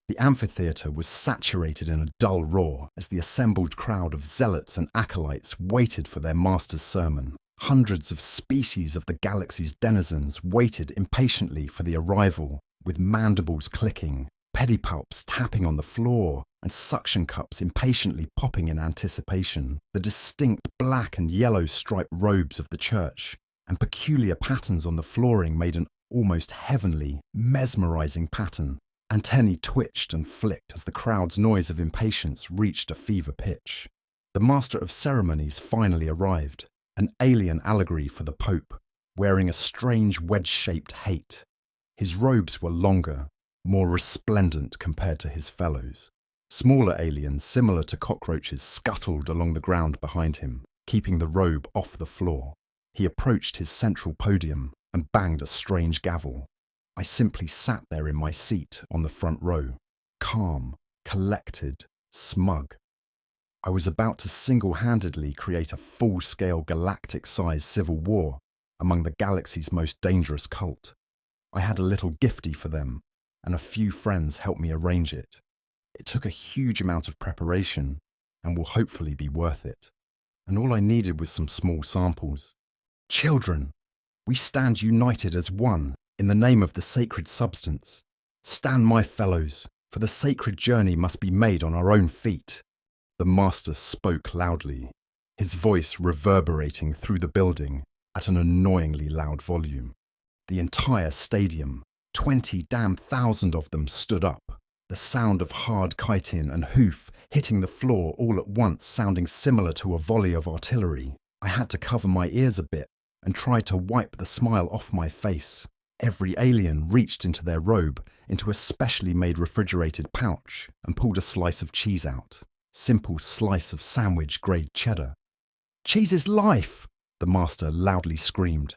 The amphitheatre was saturated in a dull roar as the assembled crowd of zealots and acolytes waited for their master's sermon. Hundreds of species of the galaxy's denizens waited impatiently for the arrival, with mandibles clicking, pedipalps tapping on the floor, and suction cups impatiently popping in anticipation. The distinct black and yellow striped robes of the church and peculiar patterns on the flooring made an almost heavenly, mesmerizing pattern. Antennae twitched and flicked as the crowd's noise of impatience reached a fever pitch. The master of ceremonies finally arrived, an alien allegory for the Pope, wearing a strange wedge-shaped hate. His robes were longer, more resplendent compared to his fellows. Smaller aliens, similar to cockroaches, scuttled along the ground behind him, keeping the robe off the floor. He approached his central podium and banged a strange gavel. I simply sat there in my seat on the front row, calm, collected, smug. I was about to single-handedly create a full-scale galactic-sized civil war among the galaxy's most dangerous cult. I had a little giftie for them, and a few friends helped me arrange it. It took a huge amount of preparation, and will hopefully be worth it. And all I needed was some small samples. Children, we stand united as one in the name of the sacred substance. Stand, my fellows, for the sacred journey must be made on our own feet. The master spoke loudly, his voice reverberating through the building at an annoyingly loud volume. The entire stadium, 20,000 of them, stood up, the sound of hard chitin and hoof hitting the floor all at once sounding similar to a volley of artillery. I had to cover my ears a bit and tried to wipe the smile off my face. Every alien reached into their robe, into a specially made refrigerated pouch, and pulled a slice of cheese out. Simple slice of sandwich-grade cheddar. "Cheese is life!" the master loudly screamed.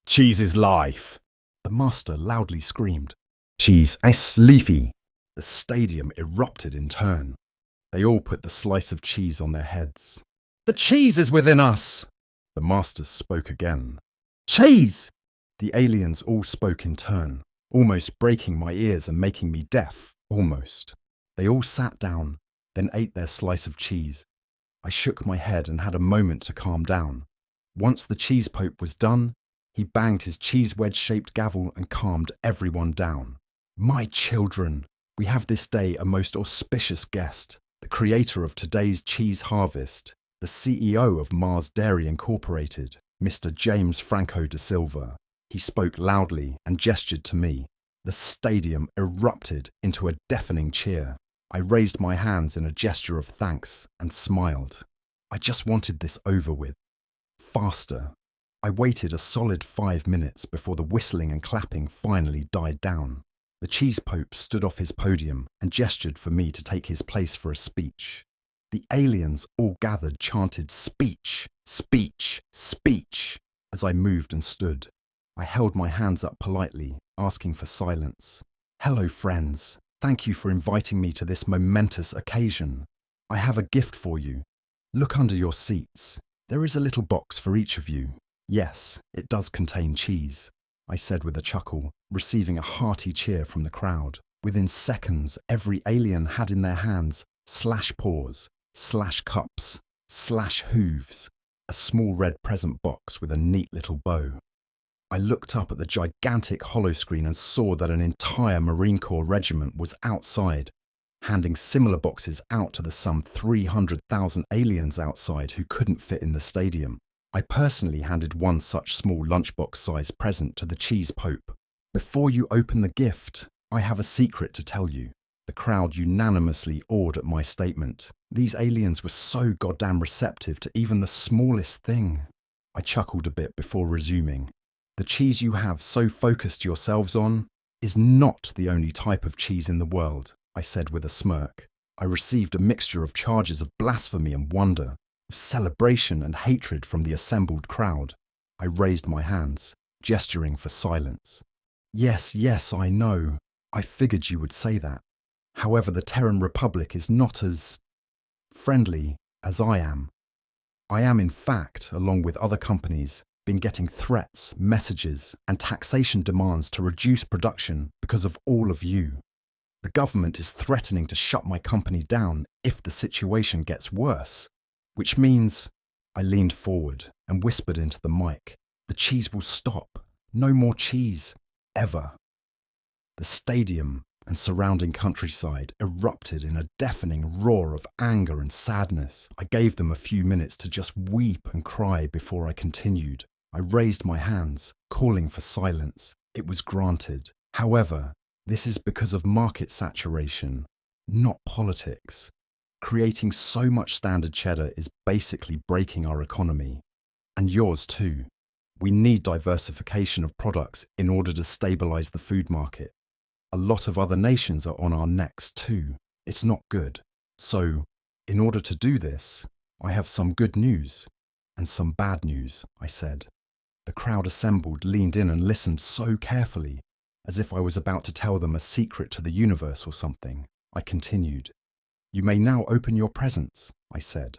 "Cheese is life!" the master loudly screamed. "Cheese is SciFi!" The stadium erupted in turn. They all put the slice of cheese on their heads. "The cheese is within us!" The master spoke again. "Cheese!" The aliens all spoke in turn, almost breaking my ears and making me deaf, almost. They all sat down, then ate their slice of cheese. I shook my head and had a moment to calm down. Once the cheese pope was done, he banged his cheese wedge-shaped gavel and calmed everyone down. "My children, we have this day a most auspicious guest, the creator of today's cheese harvest, the CEO of Mars Dairy Incorporated, Mr. James Franco da Silva." He spoke loudly and gestured to me. The stadium erupted into a deafening cheer. I raised my hands in a gesture of thanks and smiled. I just wanted this over with. Faster. I waited a solid 5 minutes before the whistling and clapping finally died down. The cheese pope stood off his podium and gestured for me to take his place for a speech. The aliens all gathered chanted "Speech, speech, speech" as I moved and stood. I held my hands up politely, asking for silence. "Hello, friends. Thank you for inviting me to this momentous occasion. I have a gift for you. Look under your seats. There is a little box for each of you. Yes, it does contain cheese," I said with a chuckle, receiving a hearty cheer from the crowd. Within seconds, every alien had in their hands slash paws, slash cups, slash hooves, a small red present box with a neat little bow. I looked up at the gigantic holoscreen and saw that an entire Marine Corps regiment was outside, handing similar boxes out to the some 300,000 aliens outside who couldn't fit in the stadium. I personally handed one such small lunchbox-sized present to the cheese pope. "Before you open the gift, I have a secret to tell you." The crowd unanimously awed at my statement. These aliens were so goddamn receptive to even the smallest thing. I chuckled a bit before resuming. "The cheese you have so focused yourselves on is not the only type of cheese in the world," I said with a smirk. I received a mixture of charges of blasphemy and wonder, of celebration and hatred from the assembled crowd. I raised my hands, gesturing for silence. Yes, I know. I figured you would say that. However, the Terran Republic is not as friendly as I am. I am, in fact, along with other companies, been getting threats, messages, and taxation demands to reduce production because of all of you. The government is threatening to shut my company down if the situation gets worse, which means I leaned forward and whispered into the mic, the cheese will stop. No more cheese. Ever. The stadium and surrounding countryside erupted in a deafening roar of anger and sadness. I gave them a few minutes to just weep and cry before I continued. I raised my hands, calling for silence. It was granted. However, this is because of market saturation, not politics. Creating so much standard cheddar is basically breaking our economy. And yours too. We need diversification of products in order to stabilize the food market. A lot of other nations are on our necks too. It's not good. So, in order to do this, I have some good news and some bad news, I said. The crowd assembled leaned in and listened so carefully, as if I was about to tell them a secret to the universe or something. I continued. You may now open your presents, I said.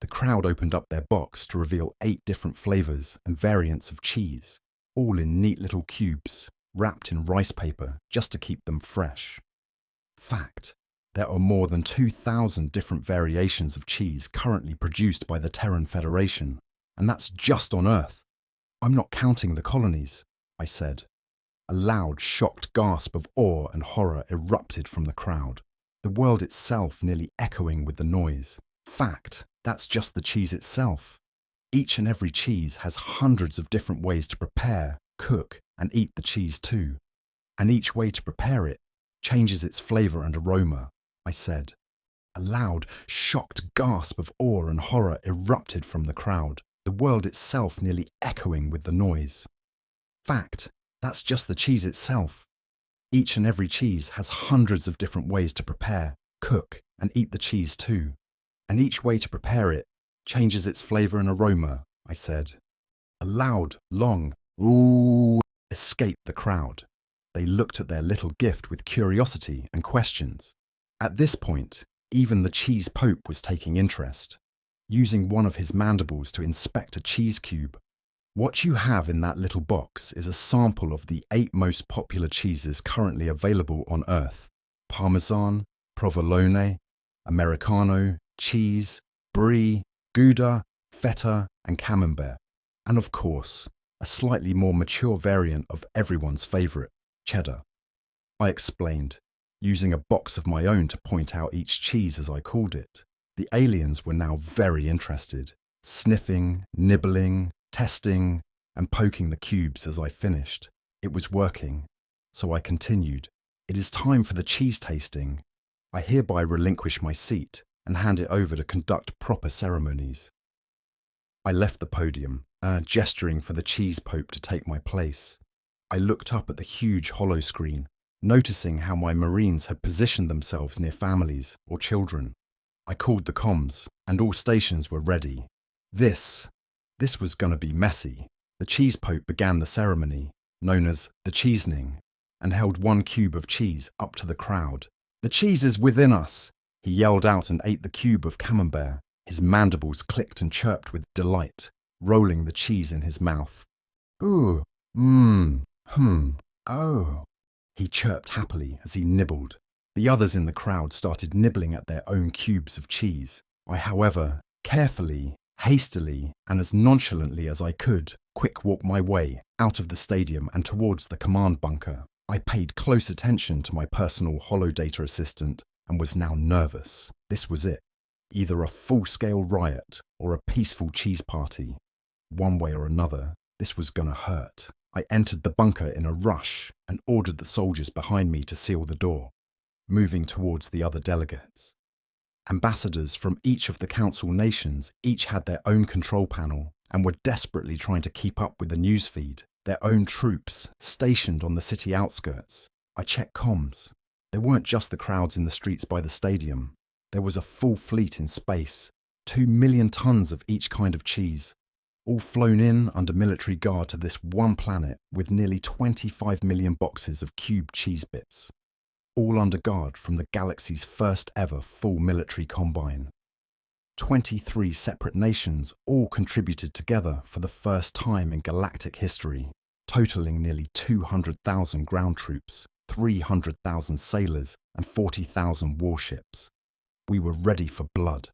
The crowd opened up their box to reveal 8 different flavors and variants of cheese, all in neat little cubes, wrapped in rice paper just to keep them fresh. Fact, there are more than 2,000 different variations of cheese currently produced by the Terran Federation, and that's just on Earth. I'm not counting the colonies, I said. A loud, shocked gasp of awe and horror erupted from the crowd, the world itself nearly echoing with the noise. Fact, that's just the cheese itself. Each and every cheese has hundreds of different ways to prepare, cook, and eat the cheese too. And each way to prepare it changes its flavour and aroma, I said. A loud, shocked gasp of awe and horror erupted from the crowd, the world itself nearly echoing with the noise. Fact, that's just the cheese itself. Each and every cheese has hundreds of different ways to prepare, cook, and eat the cheese too. And each way to prepare it changes its flavour and aroma, I said. A loud, long ooh escaped the crowd. They looked at their little gift with curiosity and questions. At this point, even the cheese pope was taking interest, using one of his mandibles to inspect a cheese cube. What you have in that little box is a sample of the 8 most popular cheeses currently available on Earth. Parmesan, Provolone, Americano, cheese, brie, Gouda, feta, and camembert. And of course, a slightly more mature variant of everyone's favourite, cheddar. I explained, using a box of my own to point out each cheese as I called it. The aliens were now very interested, sniffing, nibbling, testing, and poking the cubes as I finished. It was working, so I continued. It is time for the cheese tasting. I hereby relinquish my seat and hand it over to conduct proper ceremonies. I left the podium, gesturing for the cheese pope to take my place. I looked up at the huge hollow screen, noticing how my Marines had positioned themselves near families or children. I called the comms, and all stations were ready. This was going to be messy. The cheese pope began the ceremony, known as the cheesening, and held 1 cube of cheese up to the crowd. The cheese is within us, he yelled out and ate the cube of camembert. His mandibles clicked and chirped with delight, rolling the cheese in his mouth. Ooh, oh, he chirped happily as he nibbled. The others in the crowd started nibbling at their own cubes of cheese. I, however, carefully, hastily, and as nonchalantly as I could, quick-walked my way out of the stadium and towards the command bunker. I paid close attention to my personal holodata assistant and was now nervous. This was it. Either a full-scale riot or a peaceful cheese party. One way or another, this was gonna hurt. I entered the bunker in a rush and ordered the soldiers behind me to seal the door, moving towards the other delegates. Ambassadors from each of the council nations each had their own control panel and were desperately trying to keep up with the newsfeed, their own troops stationed on the city outskirts. I checked comms. There weren't just the crowds in the streets by the stadium. There was a full fleet in space, 2 million tons of each kind of cheese, all flown in under military guard to this one planet with nearly 25 million boxes of cube cheese bits, all under guard from the galaxy's first ever full military combine. 23 separate nations all contributed together for the first time in galactic history, totaling nearly 200,000 ground troops, 300,000 sailors, and 40,000 warships. We were ready for blood.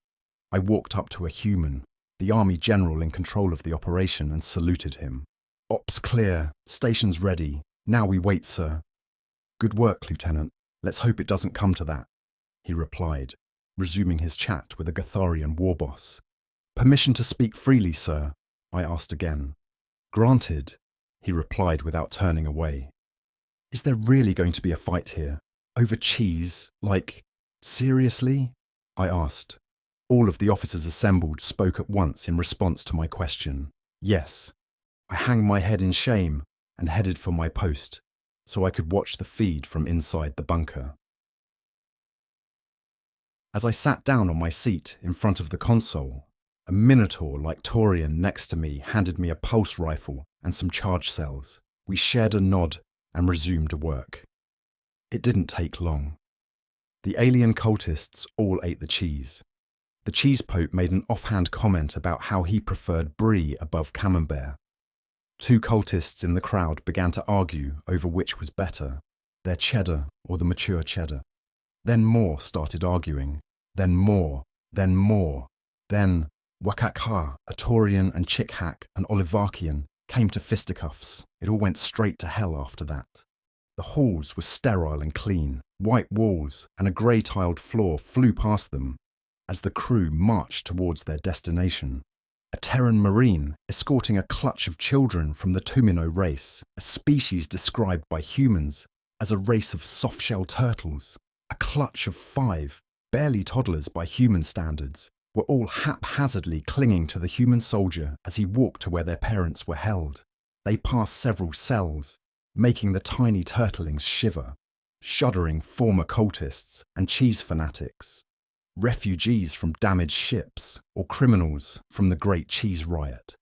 I walked up to a human, the army general in control of the operation, and saluted him. "Ops clear, stations ready. Now we wait, sir." "Good work, Lieutenant. Let's hope it doesn't come to that," he replied, resuming his chat with a Gatharian war boss. "Permission to speak freely, sir?" I asked again. "Granted," he replied without turning away. "Is there really going to be a fight here? Over cheese? Like, seriously?" I asked. All of the officers assembled spoke at once in response to my question. Yes. I hung my head in shame and headed for my post, so I could watch the feed from inside the bunker. As I sat down on my seat in front of the console, a minotaur-like Taurian next to me handed me a pulse rifle and some charge cells. We shared a nod and resumed work. It didn't take long. The alien cultists all ate the cheese. The cheese pope made an offhand comment about how he preferred brie above camembert. Two cultists in the crowd began to argue over which was better, their cheddar or the mature cheddar. Then more started arguing. Then more. Then more. Then Wakakha, a Taurian, and Chikhak, an Olivarchian, came to fisticuffs. It all went straight to hell after that. The halls were sterile and clean. White walls and a grey-tiled floor flew past them as the crew marched towards their destination. A Terran marine escorting a clutch of children from the Tumino race, a species described by humans as a race of soft-shell turtles. A clutch of 5, barely toddlers by human standards, were all haphazardly clinging to the human soldier as he walked to where their parents were held. They passed several cells, making the tiny turtlings shiver. Shuddering former cultists and cheese fanatics, refugees from damaged ships, or criminals from the Great Cheese Riot.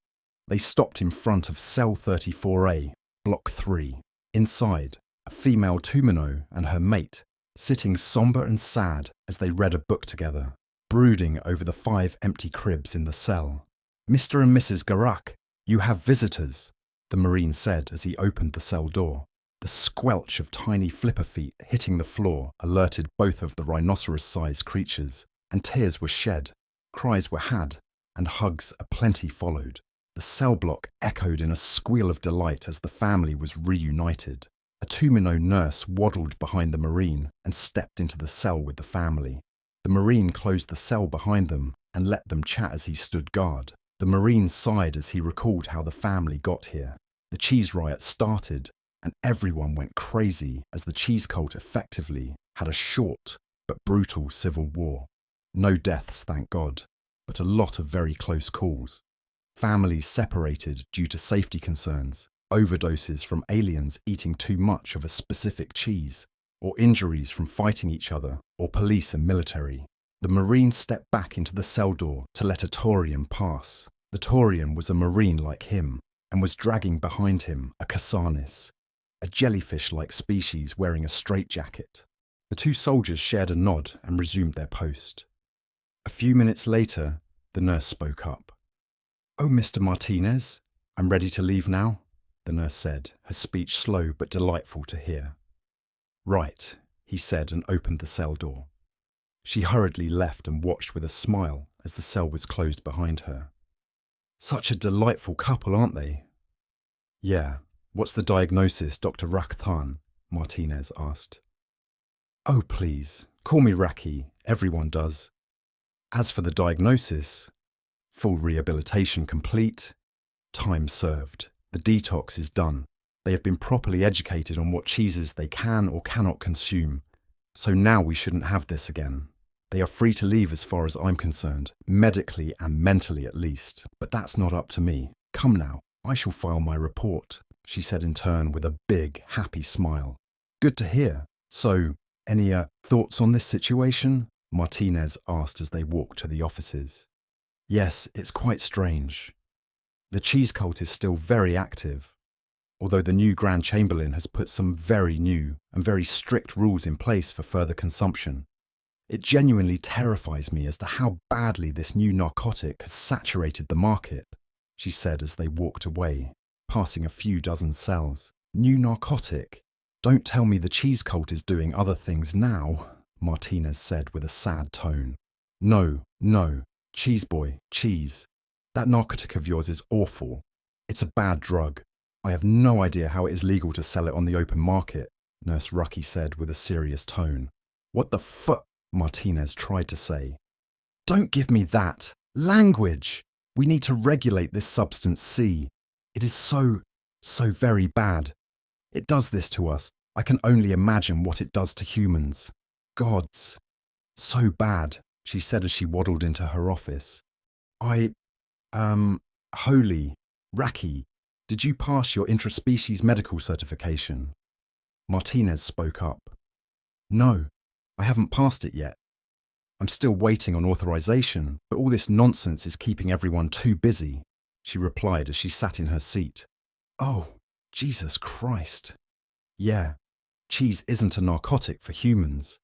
They stopped in front of Cell 34A, Block 3. Inside, a female Tumino and her mate, sitting sombre and sad as they read a book together, brooding over the 5 empty cribs in the cell. "Mr. and Mrs. Garak, you have visitors," the Marine said as he opened the cell door. The squelch of tiny flipper feet hitting the floor alerted both of the rhinoceros-sized creatures, and tears were shed, cries were had, and hugs aplenty followed. The cell block echoed in a squeal of delight as the family was reunited. A Tumino nurse waddled behind the Marine and stepped into the cell with the family. The Marine closed the cell behind them and let them chat as he stood guard. The Marine sighed as he recalled how the family got here. The cheese riot started, and everyone went crazy as the cheese cult effectively had a short but brutal civil war. No deaths, thank God, but a lot of very close calls. Families separated due to safety concerns, overdoses from aliens eating too much of a specific cheese, or injuries from fighting each other, or police and military. The Marine stepped back into the cell door to let a Taurian pass. The Taurian was a Marine like him, and was dragging behind him a Casanis, a jellyfish-like species wearing a straitjacket. The two soldiers shared a nod and resumed their post. A few minutes later, the nurse spoke up. "Oh, Mr. Martinez, I'm ready to leave now," the nurse said, her speech slow but delightful to hear. "Right," he said and opened the cell door. She hurriedly left and watched with a smile as the cell was closed behind her. "Such a delightful couple, aren't they?" "Yeah. What's the diagnosis, Dr. Rakthan?" Martinez asked. "Oh, please, call me Raki. Everyone does. As for the diagnosis, full rehabilitation complete, time served. The detox is done. They have been properly educated on what cheeses they can or cannot consume. So now we shouldn't have this again. They are free to leave as far as I'm concerned, medically and mentally at least. But that's not up to me. Come now, I shall file my report," she said in turn with a big, happy smile. "Good to hear. So, any thoughts on this situation?" Martinez asked as they walked to the offices. "Yes, it's quite strange. The cheese cult is still very active, although the new Grand Chamberlain has put some very new and very strict rules in place for further consumption. It genuinely terrifies me as to how badly this new narcotic has saturated the market," she said as they walked away, passing a few dozen cells. "New narcotic? Don't tell me the cheese cult is doing other things now, Martinez said with a sad tone. No, no, cheese boy, cheese. That narcotic of yours is awful. It's a bad drug. I have no idea how it is legal to sell it on the open market, Nurse Rucky said with a serious tone. What the fuck? Martinez tried to say. Don't give me that. Language! We need to regulate this substance C. It is so very bad. It does this to us. I can only imagine what it does to humans. Gods. So bad, she said as she waddled into her office. Holy, Raki, did you pass your intraspecies medical certification? Martinez spoke up. No, I haven't passed it yet. I'm still waiting on authorization, but all this nonsense is keeping everyone too busy, she replied as she sat in her seat. Oh, Jesus Christ. Yeah, cheese isn't a narcotic for humans.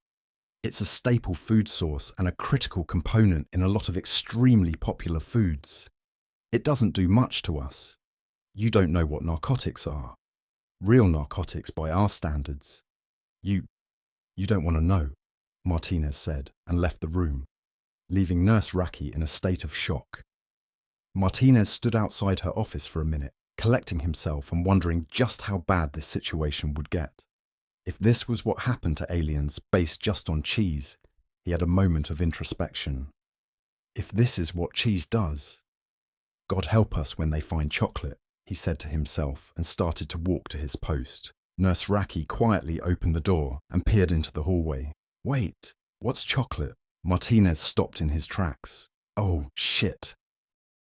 It's a staple food source and a critical component in a lot of extremely popular foods. It doesn't do much to us. You don't know what narcotics are. Real narcotics by our standards. You don't want to know, Martinez said and left the room, leaving Nurse Raki in a state of shock. Martinez stood outside her office for a minute, collecting himself and wondering just how bad this situation would get. If this was what happened to aliens based just on cheese, he had a moment of introspection. If this is what cheese does, God help us when they find chocolate, he said to himself and started to walk to his post. Nurse Raki quietly opened the door and peered into the hallway. Wait, what's chocolate? Martinez stopped in his tracks. Oh, shit.